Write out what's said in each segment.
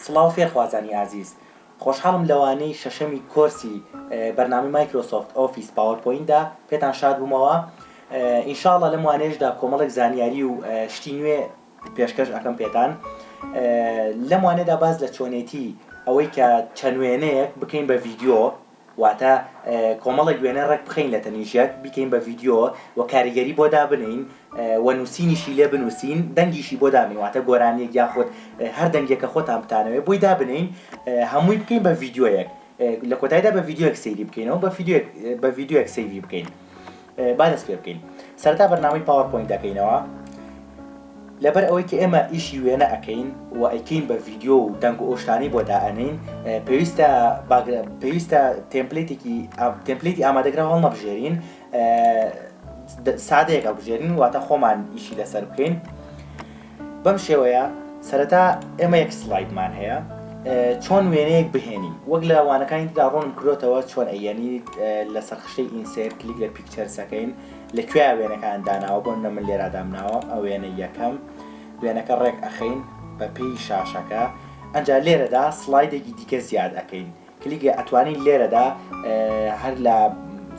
سڵاو فێرخوازانی عزیز، خۆشحاڵم لەوانەی شەشەمی کۆرسی بەرنامەی مایکرۆسۆفت ئۆفیس پاوەرپۆینتدا پێتان شاد بوومەوە. ئینشاڵڵا لەم وانەیەشدا کۆمەڵێک زانیاری و شتی نوێ پێشکەش ئەەکەم پێتان. لەم وانەدا باز لە چۆنێتی ئەوەی کە چەند وێنەیەک بکەین بە ڤیدیۆ، واتە کۆمەڵێک وێنە ڕێک بخەین لە تەنیژەک بیکەین بە ڤیدیۆ و کاریگەری بۆ دابنین و نووسینیشی لێ بنووسین، دەنگیشی بۆ دابنین، واتە گۆرانیەک یاخۆت هەر دەنگێکە خۆتان بتانەوێت بۆی دابنین، هەمووی بکەین بە ڤیدیۆیەک، لە کۆتاییدا بە ڤیدیۆیەک سەیری بکەینەوە، بە ڤیدیۆیەک سەیری بکەین. با دەست پێ بکەین. سەرەتا بەرنامەی پاوەرپۆینت دەکەینەوە. لەبەر ئەوەی کە ئێمە ئیشی وێنە ئەەکەین و ئەیکەین بە ڤیدیۆ و دەنگ و ئۆشتانی بۆ دائەنین، پێویستە تێمپلیتی ئامادەکرا هەڵ نەبژێرین، سادەیەک هەڵبژێرین، واتە خۆمان ئیشی لەسەر بکەین. بەم شێوەیە سەرەتا ئێمە یەک سڵایدمان هەیە چۆن وێنەیەک بهێنین، وەک لە وانەکانی تردا ڕۆن کرۆتەوە چۆن ئەیەنی لەسەر خشتەی ئینسێر کلیک لە پیکچەرسەکەین، لەکوێ وێنەکان داناوە، بۆ من لێرە دامناوە ئەو وێنە یەکەم، وێنەکە ڕێک ئەخەین بە پێی شاشەکە، ئەنجا لێرەدا سڵایدێکی دیکە زیاد ئەەکەین، کلیگە ئەتوانین لێرەدا هەر لە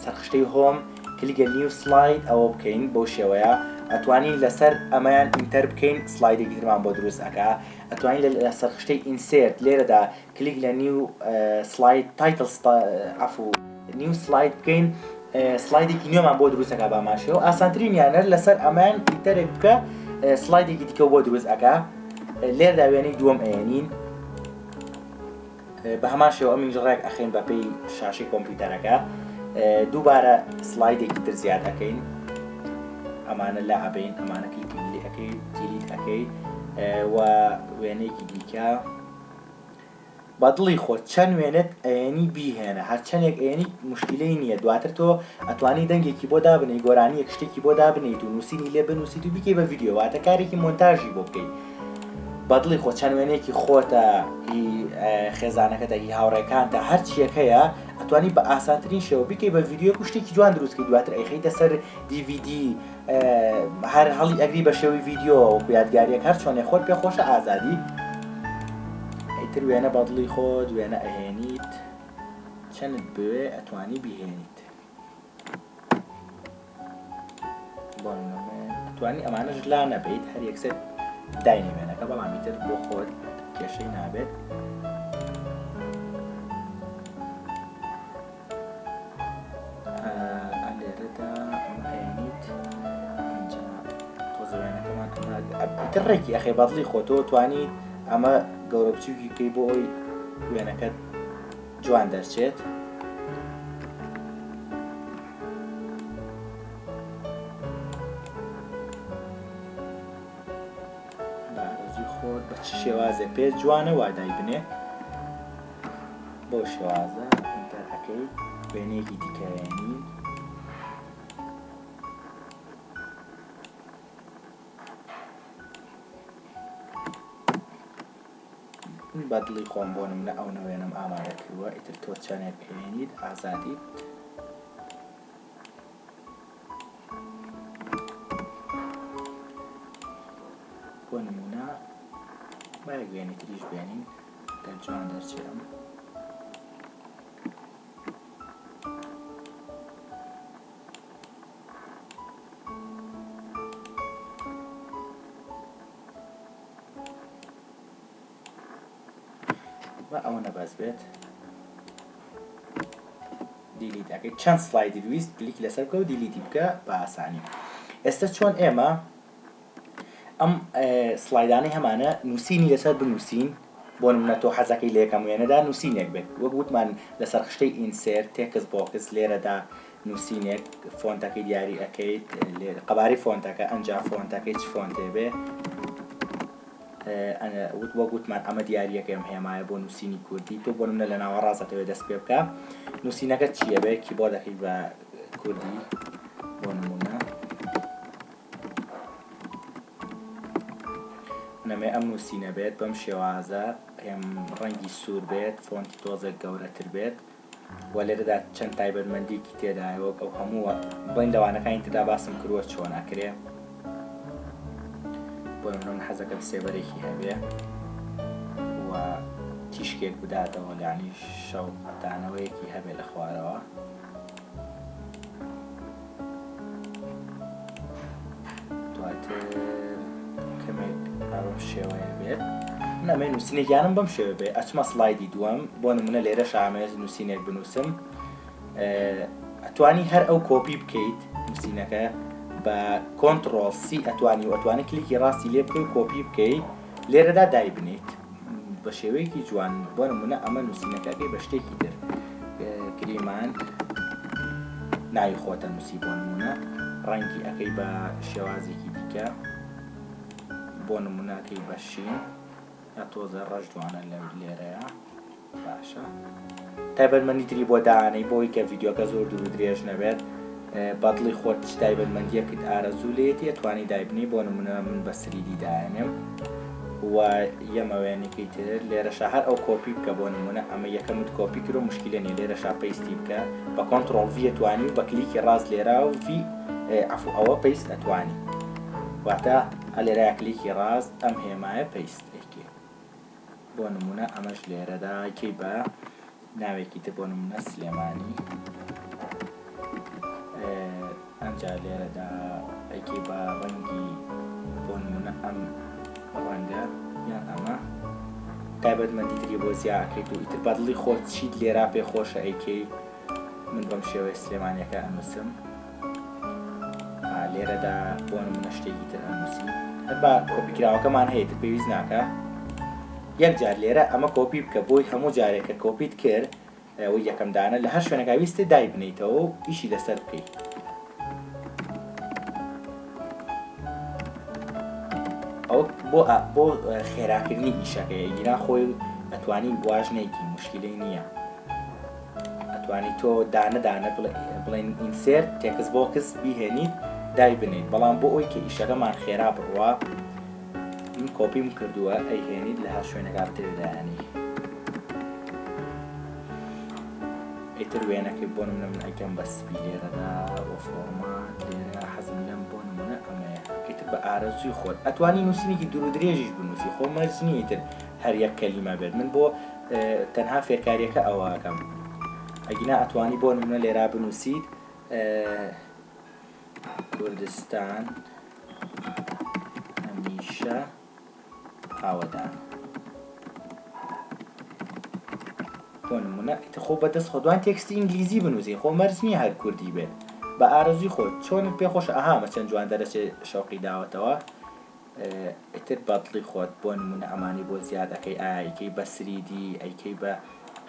سەرخشتەی هۆم کلیگە نیو سلاید ئەوە بکەین، بۆ شێوەیە ئەتوانین لەسەر ئەمەیان ئینتەر بکەین، سلایدێکی ترمان بۆ دروست ئەکا، ئەتوانین لە سەرخشتەی ئینسێرت لێرەدا کلیک لە نیو سلاید تایتڵ عەفو نیو سلاید بکەین، سلایدێکی نوێمان بۆ دروست ئەکا باماشەوە، ئاسانترینیانە لەسەر ئەمان ئینتەرێک بکە سلایدێکی دیکە بۆ دروست ئەکا، لێرەدا وێنەی دووەم ئەێنین، بە هەمان شێوە ئەمیش ڕێک ئەخەین بە پێی شاشەی کۆمپیوتەرەکە، دووبارە سلایدێکی تر زیاد ئەەکەین، ئەمانە لا ئەبین، ئەمانە کلیکی لێ ئەەکەی دیلیت ئەەکەی و وێنەیەکی دیکە بە دڵی خۆت چەند وێنێت ئەێنی بیهێنە، هەر چەندێک ئێنی مشکلەی نییە، دواتر تۆ ئەتوانی دەنگێکی بۆ دابنەی، گۆرانیەک شتێکی بۆ دابنیت و نووسینی لێ بنووسیت و بیکەی بە ڤیدیۆ، واتە کارێکی مۆنتاژی بۆ بکەیت. بە دڵی خۆ چەند وێنەیەکی خۆتە، هی خێزانەکەتە، هی هاوڕێکانتە، هەر چیەک هەیە ئەتوانی بە ئاسانترین شێوە بیکەی بە ڤیدیۆ و شتێکی جوان دروستکەی، دواتر ئەیخەیتە سەر DVD، هەر هەڵی ئەگری بە شێوەی ڤیدیۆ و یادگاریەک هەر چۆنێ خۆت پێ خۆشە ئازادی. ئیتر وێنە بە دڵی خۆت وێنە ئەهێنیت، چەندت بوێ ئەتوانی بیهێنیت، بۆ ئەتوانی ئەمانەش لا نەبیت، هەر یەکسەر داینی وێنەکە، بەڵام ئیتر بۆ خۆت کێشەی نابێت. لێرەدا ئەهێنیت، تۆزە وێنەکەمان ئیتر ڕێکی ئەخێ بە دڵی خۆتەوە توانی ئەمە گەورە بچووکی بکەی بۆ ئەوی وێنەکەت جوان دەرچێت. بارۆزی خۆت بە چ شێوازێ پێ جوانە وادای بنێ، بۆ شێوازە ئینتەر ئەەکەی، وێنەیەکی دیکەیانی بە دڵی خۆم بۆ نمونە ئەو نەوێنم ئامادە کردووە، ئیتر تۆ چەندێک هێنیت ئازادی. بۆ نمونە بایەک وێنەی تریش بێنین کە جوان دەرچێم. ئەوە نەبەس بێت، دیلیت ئەەکەی، چەند سلایدی ویست کلیک لەسەر بکە و دیلیتی بکە بە ئاسانی. ئێستا چۆن ئێمە ئەم سلایدانەی هەمانە نووسینی لەسەر بنووسین، بۆ نمونە تۆ حەزەکەی لە یەکەم وێنەدا نووسینێک بێت، وەک وتمان لەسەر خشتەی ئینسێر تێکس بۆکس لێرەدا نووسینێک، فۆنتەکەی دیاری ئەەکەیت، قەباری فۆنتەکە، ئەنجا فۆنتەکەی چ فۆنتێ بێ، وەگوتمان ئەمە دیاریەکەم هێمایە بۆ نووسینی کوردی، تۆ بۆ نمونە لە ناوەڕاستەوێ دەست پێ بکە، نووسینەکە چییە بێ، کیبۆردەکەی بە کوردی، بۆ نمونە نەمێ ئەم نووسینە بێت بەم شێوازە، پێم ڕەنگی سوور بێت، فۆنتی تۆزێک گەورەتر بێت، و لێرەدا چەند تایبەتمەندیکی تێدایەوە، ئەو هەمووە بڵین لەوانەکانی تردا باسم کردووە چۆن ئەکرێ. بۆ نمونە حەزەکەم سێڤەرێکی هەبێ و تیشکێک بداتەوە لانی شەو دانەوەیەکی هەبێ لە خوارەوە دواتر کەمێک ئەوم شێوەیە بێت نەمە نووسینێکیانم بەم شێوە بێ ئەچمە سلایدی دووەم بۆ نمونە لێرە شامێز نووسینێک بنووسم ئەتوانی هەر ئەو کۆپی بکەیت نووسینەکە بە کۆنتڕۆڵ سی ئەتوانی و ئەتوانە کلیکی ڕاستی لێ بکەی و کۆپی بکەیت لێرەدا دای بنیت بە شێوەیەکی جوان بۆ نمونە ئەمە نووسینەکەکەی بە شتێکی تر گریمان ناوی خۆتە نووسی بۆ نمونە ڕەنگی ئەەکەی بە شێوازێکی دیکە بۆ نمونەکەی بە شین یا تۆزە ڕەش جوانە لە لێرەیە باشە تایبەتمەندیتری بۆ دانەی بۆی کە ڤیددیۆکە زۆر دوور و درێژ نەبێت بەدڵی خۆت تایبەتمەندیەکت ئارەزوو لێتی ئەتوانی دایبنی بۆ نمونە من بە سریدی داێنم و یەمە وێنێکی تر لێرەشە هەر ئەو کۆپی بکە بۆ نمونە ئەمە یەکەمت کۆپی کرد و مشکلە نیە لێرەشا پەیستی بکە بە کۆنتڕۆڵ ڤی ئەتوانی و بە کلیکی ڕاست لێرا و ڤی عەفو ئەوە پەیست ئەتوانی واتە لێرە کلیکی ڕاست ئەم هێمایە پەیست ئەیکێ بۆ نمونە ئەمەش لێرەدا کەی بە ناوێکی تر بۆ نمونە سلێمانی ئەمجا لێرەدا ئەیکەی بە ڕەنگی بۆ نمونە ئەم ڕەنگە یان ئەمە تایبەتمەندیتری بۆ زیاکەیت و ئیتر بەدڵی خۆت چیت لێرا پێ خۆشە ئەیکەی من بەم شێوەیە سلێمانیەکە ئەنووسم لێرەدا بۆ نمونە شتێکی تر ئەنووسی هەر بە کۆپیکراوەکەمان هەیە تر پێویست ناکە یەک جار لێرە ئەمە کۆپی بکە بۆی هەموو جارێکە کۆپیت کرد و یەکەم دانە لە هەر شوێنەکە ویستە دای بنیتەوە و ئیشی لەسەر بکەیت ئەو بۆ خێراکردنی ئیشەکەی گیرا خۆی ئەتوانی واژنێکی مشکلەی نییە ئەتوانی تۆ دانە بڵێن ئینسێرت تێکس بۆکس بیهێنیت دای بنیت بەڵام بۆ ئەوی کە ئیشەکەمان خێرا بڕوا من کۆپیم کردووە ئەیهێنیت لە هەر شوێنەکە بتێدایانی ئیتر وێنەکەی بۆ نمونە من ئەیکەم بە سپی لێرەدا بۆ فۆرمات لێرە حەزم لەم بۆ نمونە ئەمەیە ئیتر بە ئارەزوی خۆت ئەتوانی نووسینێکی دوور و درێژیش بنووسی خۆ مەرج نیە ئیتر هەر یەک کەلیمە بێت من بۆ تەنها فێرکاریەکە ئەوەکەم ئەگینا ئەتوانی بۆ نمونە لێرا بنووسیت کوردستان هەمیشە ئاوەدان بۆ نمونە خۆ بەدەست خۆ دوان تێکستی ئینگلیزی بنووسی خۆ مەرج نییە هەر کوردی بێت بە ئارەزوی خۆت چۆنت پێ خۆش ئەهامە چەند جوان دەرەچێت شەوقی داوەتەوە ئیتر بەدڵی خۆت بۆ نمونە ئەمانی بۆ زیادەکەی ئایکەی بە سریدی ئەیکەی بە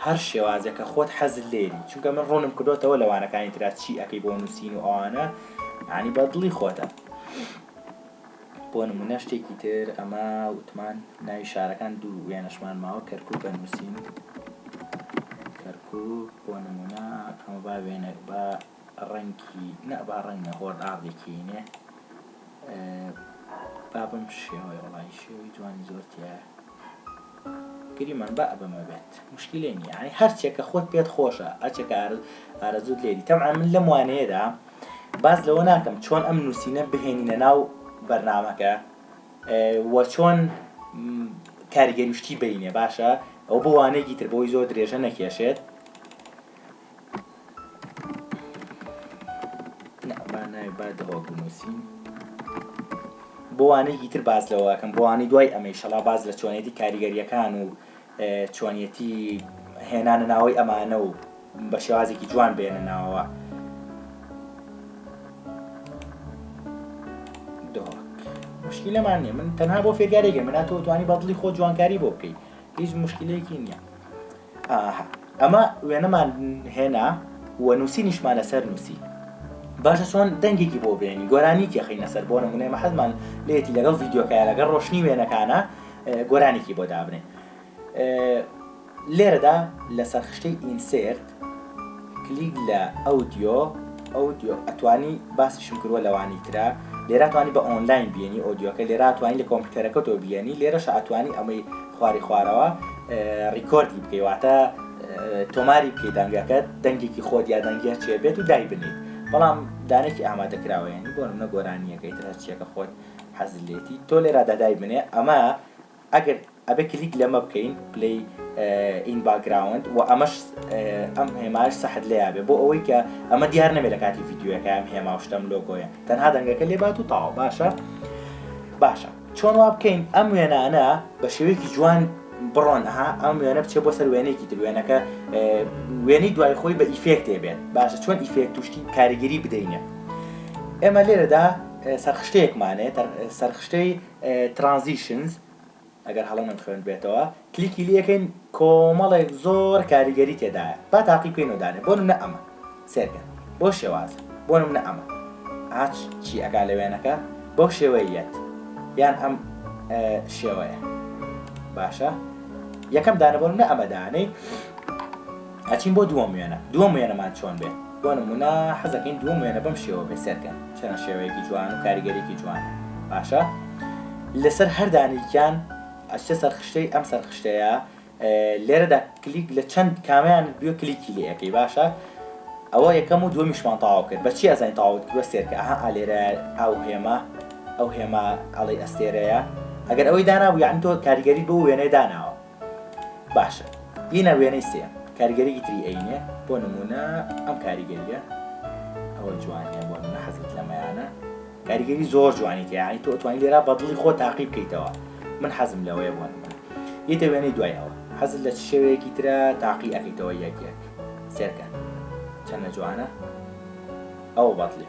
هەر شێوازێکە خۆت حەزت لێری چونکە من ڕوونم کردوتەوە لەوانەکانی ترا چی ئەەکەی بۆ نووسین و ئەوانە عنی بەدڵی خۆتە بۆ نمونە شتێکی تر ئەمە وتمان ناوی شارەکان دوو وێنەشمان ماوە کەرکووک بنووسین کەرکووک بۆ نمونە ئەمە با وێنە بە ڕەنگی نە با ڕەنگە هۆڕ ئاڵێکینێ با بەم شێوەیە وڵی شێوەی جوانی زۆرتیایە گریمان بە بەمە بێت مشکلێ نیە ینی هەرچێکە خۆت پێت خۆشە هەرچێکە ئارەزوت لێری تەمعا من لەم وانەیەدا باز لەوە ناکەم چۆن ئەم نووسینە بهێنینە ناو بەرنامەکە وە چۆن کاریگەریشتی بینێ باشە ئەو بۆ وانەیەکی تر بۆی زۆر درێژە نەکێشێت ناوی بادەوە بنووسین بۆ وانەیەکی تر باز لەوەکەم بۆ وانەی دوای ئەمەی شەڵا باز لە چۆنیەتی کاریگەریەکان و چۆنیەتی هێنانە ناوەی ئەمانە و بە شێوازێکی جوان بێنە ناوەوە مشکلەمان نییە من تەنها بۆ فێرگارێکە مناتەوە توانی بەدڵی خۆ جوانکاری بۆ بکەیت هیچ مشکلەیەکی نییە ئەمە وێنەمان هێنا و نووسینیشمان لەسەر نووسی باشە چۆن دەنگێکی بۆ بێنی گۆرانیکی خینە سەر بۆ نمونە ئێمە حەزمان لێتی لەگەڵ ڤیددیۆکایە لەگەڵ ڕۆشنی وێنەکانە گۆرانێکی بۆ دابنێ لێرەدا لەسەر خشتەی ئینسێرت کلیک لە ئەودیۆ ئەتوانی باسیشم کردووە لەوانی ترا لێرە توانی بە ئۆنلاین بینی ئۆدیۆکە لێرە توانی لە کۆمپیوتەرەکەتەوە بینی لێرەش ئەتوانی ئەمەی خواری خوارەوە ڕیکۆردی بکەیواتە تۆماری بکەی دەنگەکەت دەنگێکی خۆت یا دەنگە چێ بێت و دای بنیت بەڵام دانێکی ئامادەکراوەیەنی بۆ نەگۆرانیەکەی ترچیەکە خۆت حەزلێتی تۆ لێرە دادای بنێ ئەمە ئەگەر ئەبێ کلیک لەمە بکەین پلی این باگراوند و ئەمەش ئەم هێماش سەحت لێیابێ بۆ ئەوەی کە ئەمە دیار نەبێت لە کاتی ڤیدیۆیەکە ئەم هێما شتەم لۆگۆیە تەنها دەنگەکە لێبات و تاوە باشە چۆن وا بکەین ئەم وێنانە بە شێوەیەکی جوان بڕۆن ئەم وێنە بچێت بۆ سەر وێنەیەکی تر وێنەکە وێنەی دوای خۆی بە ئیفێکتێ بێت باشە چۆن ئیفێکت توشتی کاریگەری بدەینە ئێمە لێرەدا سەرخشتەیەکمانێت سەرخشتەی ترانزیشنز ئەگەر هەڵە من خوێن بێتەوە کلیکی لەکەین کۆمەڵێک زۆر کاریگەری تێدایە با تاقی پێینەدانێت بۆ نمونە ئەمە سێرکەن بۆ شێوازە بۆ نمونە ئەمە چی ئەگا لە وێنەکە بەو شێوەیەت یان ئەم شێوەیە باشە یەکەم دانە بۆ نمونە ئەمە دانەی ئەچین بۆ دووەم وێنەمان چۆن بێت بۆ نمونە حەزەکەین دووەم وێنە بەم شێوە بێ سێرکەن چەنە شێوەیەکی جوان و کاریگەرێکی جوان باشە لەسەر هەر دانێکیان ئەچتە سەرخشتەی ئەم سەرخشتەیە لێرەدا کلیک لە چەند کامیان بێ کلیکی لێەکەی باشە ئەوە یەکەم و دووەمیشمان تاوا کرد بەچی ئەزانین تاوت کرد سێرکە ئالێرە ئەو هێما ئەڵی ئەستێرەیە ئەگەر ئەوەی دانابوو یان تۆ کاریگەری بۆ وێنەی داناوە باشە یینە وێنەی سێم کاریگەرێکی تری ئەینێ بۆ نمونە ئەم کاریگەریە ئەوە جوانیە بۆ نمونە حەزت لەمەیانە کاریگەری زۆر جوانی تێیانی تۆ ئەتوانین لێرە بەدڵی خۆ تاقی بکەیتەوە من حەزم لەوەیە بۆ نمونە یتە وێنەی دوایەوە حەزت لە شێوەیەکی ترە تاقی ئەەکەیتەوە یەکێک سێرکە چەندە جوانە ئەو بەدڵی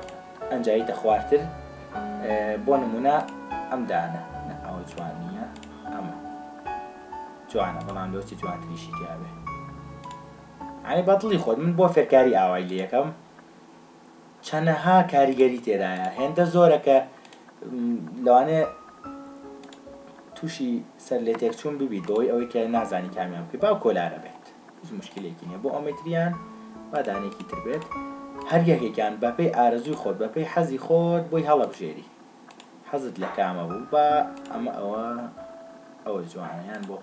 ئەنجاییتە خواردتر بۆ نمونە ئەم دانە ئەوە جوانیە ئەمە جوانە بەڵام لۆچی جوانتریشی تیاابێ ئەی بەدڵی خۆت من بۆ فێرکاری ئاوای لە یەکەم چەندەها کاریگەری تێدایە هێندە زۆرەکە لەوانێ تووشی سەر لێ تێکچوون ببیت بەوەی ئەوەی کە نازانی کامیان بکەی باو کۆلارە بێت هیچ مشکلێکی نییە بۆ ئەمەتریان با دانێکی تر بێت هەر یەکێکیان بەپێی ئارەزوی خۆت بەپێی حەزی خۆت بۆی هەڵەبژێری حەزت لە کامە بوو بە ئەمە ئەوە جوانیان بۆ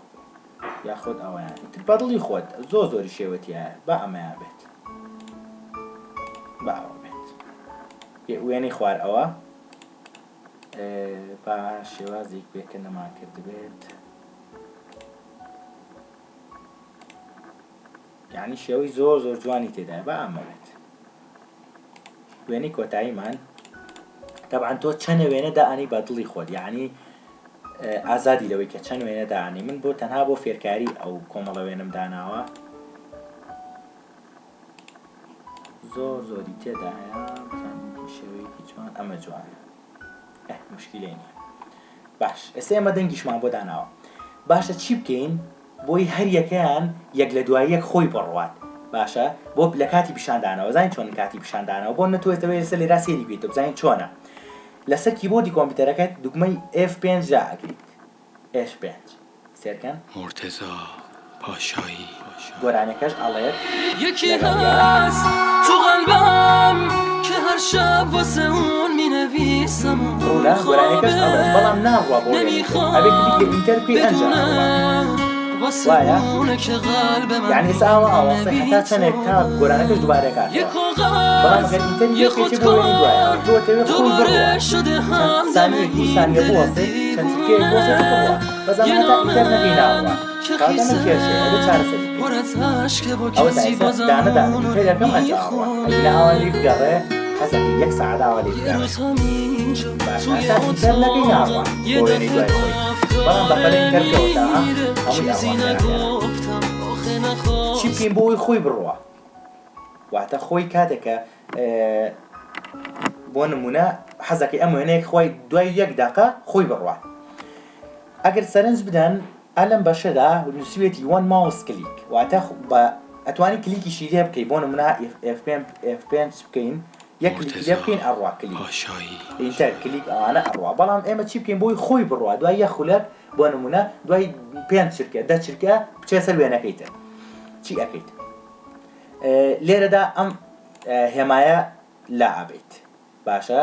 یاخۆت ئەوەیان تر بەدڵی خۆت زۆری شێوەتیایە بە ئەمەیان بێت بە ئەوە بێت وێنەی خوار ئەوە با شێوازێک بێکە نەمان کرد بێت یعنی شێوەی زۆر جوانی تێدایە بە ئەمە بێت وێنەی کۆتاییمان طبعا تۆ چەند وێنە دائانی بە دڵی خۆت یعنی ئازادی لەوەی کە چەند وێنە داانی من بۆ تەنها بۆ فێرکاری ئەو کۆمەڵە وێنم داناوە زۆری تێدایە شێوەیەکی جوان ئەمە جوانە مشکلێ نیە باش ئێستا ئێمە دەنگیشمان بۆ داناوە باشە چی بکەین بۆی هەر یەکەیان یەک لە دوای یەک خۆی بڕوات باشە بۆ لە کاتی پیشاندانەوە زانین چۆن کاتی پیشاندانەوە بۆ نەتوێتەوە لەسەر لێرا سێری بێتە بزانین چۆنە لەسەر کیبۆردی کۆمپیوتەرەکەت دوگمەی F5 ئەگریت F5 سێرکەن مرتضی پاشایی گۆرانەکەش ئەڵێت یەکی هەست تو قەلبم کە هەر شەب واسە اون مینەویسم ڕوونا گۆرانەکەش ئەڵێت بەڵام ناڕوا بۆ ئەبێ کلیک لە ئینتەر پێی ئەنجام وایە یعنی ئێستا ئاوەسە هەتا چەندێک تا گۆرانەکەش دووبارە کاتەوە بەڵام ئەگەر ئینتەر یەکێکی بۆ وێنەی دوایە تۆ دەوێت خۆی بڕوە چەند ثانیەیەکی ثانیە بوەستێ چەند چرکەیەک بوەستێ بڕوە بەزانە هەتا ئینتەر نەکەی ناڕوا کاتەمە کێشەیە ئەبێ چارەسەری ئەوە تا دانەدا ئینتەر یەکەم ئەنجاڕوە ئەگەر ئاوای بگەڕێ حەزەکەی یەک سەعات ئاوا لێ بگەڕێ باشە هەتا ئینتەر نەکەی ناڕوا بۆ وێنەی دوای خۆی بەڵام بەپەلە ئینتەر کەوتە هەمووی ئاوا چی بکەین بۆ ئەوی خۆی بڕوە واتە خۆی کاتێکە بۆ نمونە حەزەکەی ئەم وێنەیەک خۆی دوای یەک داقە خۆی بڕوە ئەگەر سەرنج بدەن ئەلەم بەشەدا نووسوێتی وان ماوس کلیک واتە ئەتوانی کلیکیشی لێ بکەی بۆ نمونە F5 بکەین یەک کلیک لێ بکەین ئەڕوا کلیک ئینتەر کلیک ئەوانە ئەڕوا بەڵام ئێمە چی بکەین بۆی خۆی بڕوە دوای یەک خولەک بۆ نمونە دوای 5 چرکە 10 چرکە بچێ سەر وێنەکەی تر چی ئەەکەیت لێرەدا ئەم هێمایە لا ئابێت باشە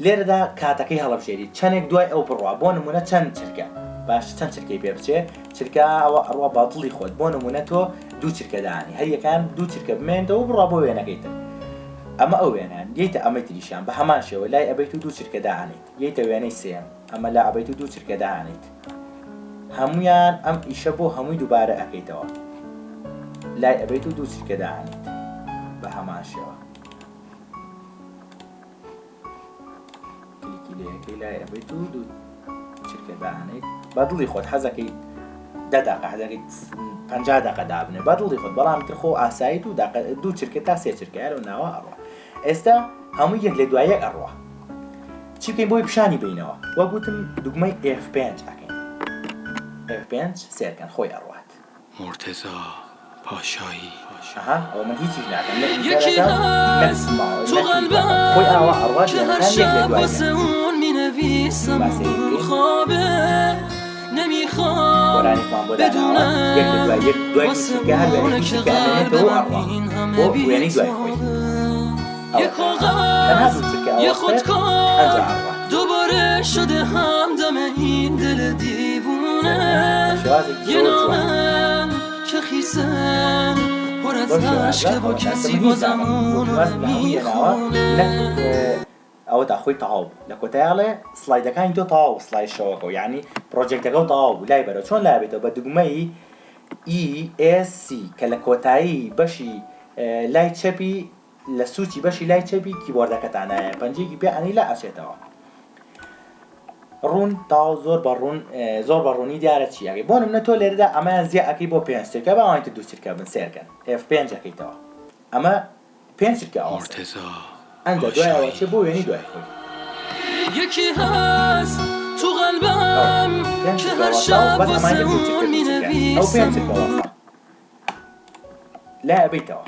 لێرەدا کاتەکەی هەڵەبژێری چەندێک دوای ئەو بڕوا بۆ نمونە چەند چرکە باش چەند چرکەی پێ بچێ چرکە ئەوە ئەڕوا باتڵی خۆت بۆ نمونە تۆ دوو چرکە دانی هەر یەکان دوو چرکە بمێنێتەوە بڕوا بۆ وێنەکەی تر ئەمە ئەو وێنان یەیتە ئەمەی تریشان بە هەمان شێوە لای ئەبێت و دوو چرکە داهانیت یەیتە وێنەی سێم ئەمە لا ئەبێت و دوو چرکە داهانیت هەمویان ئەم ئیشە بۆ هەمووی دووبارە ئەەکەیتەوە لای ئەبێت و دوو چرکە داهێنیت بە هەمان شێوە کلیکی لەیەکەی لای ئەبێت و دوو چرکە داهێنیت بە دڵی خۆت حەزەکەی 10 دقیقە حەزەکەی 50 دقیقە دابنێ بە دڵی خۆت بەڵام تر خۆ ئاسایی دوو چرکە تا سێ چرکە لەو ناوە ئەڕوا ئێستا هەموو یەک لە دوایە ئەڕوا چی بکەین بۆی پیشانی بینەوە وە گوتم دوگمەی F5 ئەکەین F5 سێرکەن خۆی ئەڕوات مرتضا پاشایی ئەوە من هیچیش ناکەم یکی هست تو قلبم که هر شب واسه اون مینویسم اون خوابه نمیخوام بدونم واسه اونه که قلبم این همه بیتابه یه کاغذ یه خودکار دوباره شده همدم این دل دیوونه یه نامه که خیسه پر از عشقه و کسی بازمون رو نمیخونه ئەوە تا خۆی تەواو لە کۆتایاڵێ سلایدەکانی تۆ تەواو سلای شەوەکە یعنی پرۆژێکتەکە و تەواو لای بەرەوە چۆن لابێتەوە بە دوگمەی ESC کە لە کۆتایی بەشی لای چەپی لە سوچی بەشی لای چەپی کیبۆردەکەتانایە پەنجەیەکی پێ ئەنی لا ئەچێتەوە ڕوون تاو زۆر بە ڕوونی دیارە چیەکەی بۆ نمونە تۆ لێرەدا ئەمەیان زیە ئەەکەی بۆ 5 چرکە بەوانیتە دوو چرکە بن سێرکەن F5 ئەەکەیتەوە ئەمە 5 چرکە ئەوە ئەندە دوایەوە چێ بۆ وێنی دوای خۆی یکی هست تو قلبم که هر شب واسه اون مینویسم لا ئەبیتەوە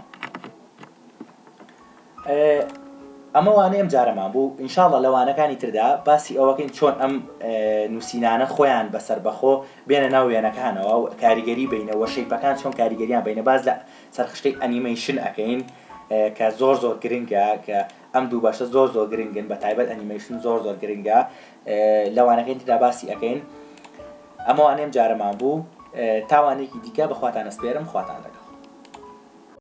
ئەمە وانەیە ئەم جارەمان بوو ئینشاڵڵە لەوانەکانی تردا باسی ئەوەکەین چۆن ئەم نووسینانە خۆیان بەسەر بەخۆ بێنە ناو وێنەکانەوە و کاریگەری بینەوە شەیپەکان چۆن کاریگەریان بینە باز لە سەرخشتەی ئەنیمەیشن ئەەکەین کە زۆر گرنگە کە ئەم دوو باشە زۆر گرنگن بە تایبەت ئەنیمەیشن زۆر گرنگە لەوانەکەین تردا باسی ئەەکەین ئەمەوانەیەم جارەمان بوو تاوانێکی دیکە بەخواتان ئەسپێرم خواتان لەگەڵ